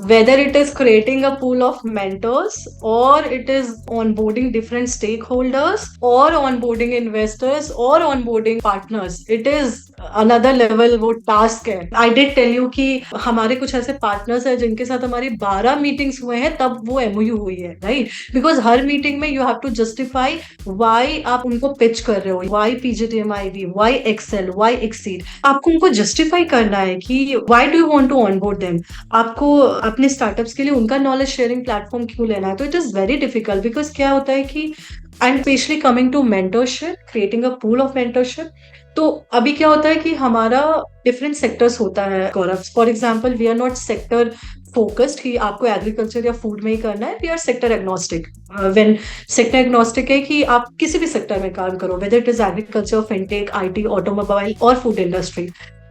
whether it is creating a pool of mentors or it is onboarding different stakeholders or onboarding investors or onboarding partners, it is another level वो task है। I did tell you कि हमारे कुछ ऐसे partners हैं जिनके साथ हमारी 12 मीटिंग्स हुए हैं तब वो एमओयू हुई है, राइट? बिकॉज हर मीटिंग में you have to justify why आप उनको पिच कर रहे हो, why PGTMIV, why excel, why exceed. आपको उनको जस्टिफाई करना है कि why do you want to onboard them, आपको अपने स्टार्टअप्स के लिए उनका नॉलेज शेयरिंग प्लेटफॉर्म क्यों लेना है। तो it is very difficult because क्या होता है कि and specially coming to mentorship, creating a pool of mentorship. तो अभी क्या होता है कि हमारा डिफरेंट सेक्टर्स होता है Gaurav. For example we are not sector focused कि आपको एग्रीकल्चर या फूड में ही करना है, we are sector agnostic. When sector agnostic है कि आप किसी भी सेक्टर में काम करो, whether it is agriculture, fintech, IT, automobile और फूड इंडस्ट्री।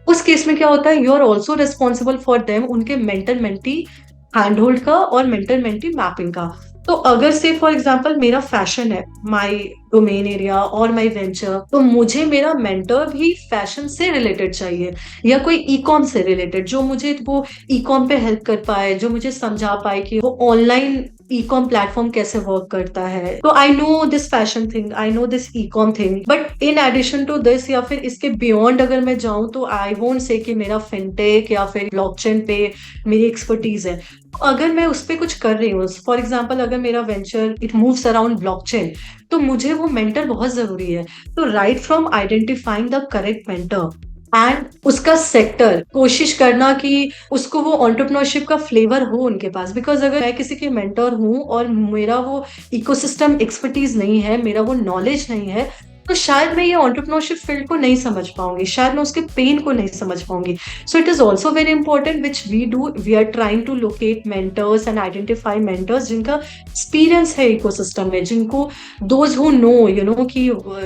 उस केस में क्या होता है, you are also responsible for them, उनके मेंटर मेंटी हैंड होल्ड का और मेंटर मेंटी मैपिंग का। तो अगर से फॉर एग्जाम्पल मेरा फैशन है, माई डोमेन एरिया और माई वेंचर, तो मुझे मेरा मेंटर भी फैशन से रिलेटेड चाहिए या कोई ई कॉम से रिलेटेड, जो मुझे वो ई कॉम पे हेल्प कर पाए, जो मुझे समझा पाए कि वो ऑनलाइन ई कॉम प्लेटफॉर्म कैसे वर्क करता है। तो I know this fashion thing, I know this e com thing, but in addition to this या फिर इसके बियॉन्ड अगर मैं जाऊं तो आई वोंट से कि मेरा फिनटेक या फिर ब्लॉकचेन पे मेरी एक्सपर्टीज है। अगर मैं उस पर कुछ कर रही हूँ, फॉर एग्जाम्पल अगर मेरा venture it moves around blockchain, तो मुझे वो मेंटर बहुत जरूरी है। तो right from identifying the correct mentor and उसका सेक्टर, कोशिश करना कि उसको वो एंटरप्रेन्योरशिप का फ्लेवर हो उनके पास। बिकॉज अगर मैं किसी के मेंटर हूँ और मेरा वो इकोसिस्टम एक्सपर्टीज नहीं है, मेरा वो नॉलेज नहीं है, तो शायद मैं ये एंटरप्रेन्योरशिप फील्ड को नहीं समझ पाऊंगी, शायद मैं उसके पेन को नहीं समझ पाऊंगी। So it is also very important which we do, we are trying to locate mentors and identify mentors जिनका एक्सपीरियंस है इकोसिस्टम में, जिनको those who know you know कि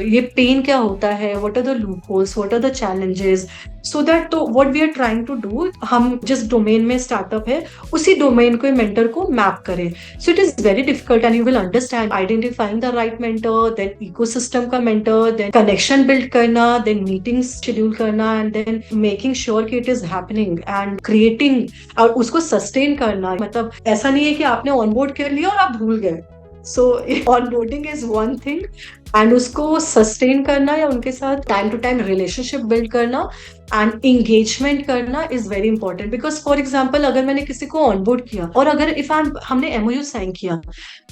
ये पेन क्या होता है, what are the loopholes, what are the challenges, so that तो what we are trying to do, हम जिस डोमेन में स्टार्टअप है उसी डोमेन को मेंटर को मैप करें। So it is very difficult and you will understand identifying the right mentor, then ecosystem का मेंटर, देन कनेक्शन बिल्ड करना, देन मीटिंग्स शेड्यूल करना एंड देन मेकिंग श्योर कि it is happening and creating और उसको sustain करना। मतलब ऐसा नहीं है कि आपने ऑनबोर्ड कर लिया और आप भूल गए। So onboarding is one thing and उसको सस्टेन करना या उनके साथ time to time relationship build करना एंड एंगेजमेंट करना is very important. Because for example अगर मैंने किसी को ऑनबोर्ड किया और अगर इफ हमने एमओयू साइन किया,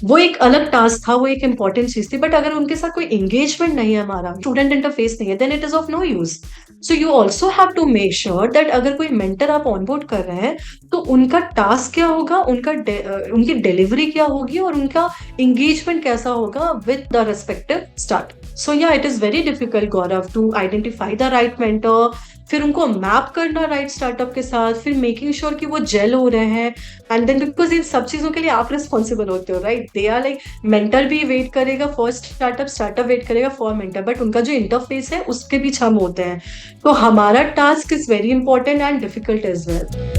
वो एक अलग टास्क था, वो एक इंपॉर्टेंट चीज थी, बट अगर उनके साथ कोई एंगेजमेंट नहीं है, हमारा स्टूडेंट इंटरफेस नहीं है, then it is of no use. So you also have to make sure that अगर कोई मेंटर आप ऑनबोर्ड कर रहे हैं तो उनका टास्क क्या होगा, उनकी डिलीवरी क्या होगी और उनका एंगेजमेंट कैसा होगा with the respective start. So yeah it is very difficult Gaurav to identify the right mentor, फिर उनको मैप करना राइट स्टार्टअप के साथ, फिर मेकिंग श्योर कि वो जेल हो रहे हैं एंड देन बिकॉज इन सब चीजों के लिए आप रिस्पॉन्सिबल होते हो, right? They are like mentor भी वेट करेगा फॉर स्टार्टअप, स्टार्टअप वेट करेगा फॉर मेंटर, बट उनका जो इंटरफेस है उसके बीच हम होते हैं। तो हमारा task is very important and difficult as well.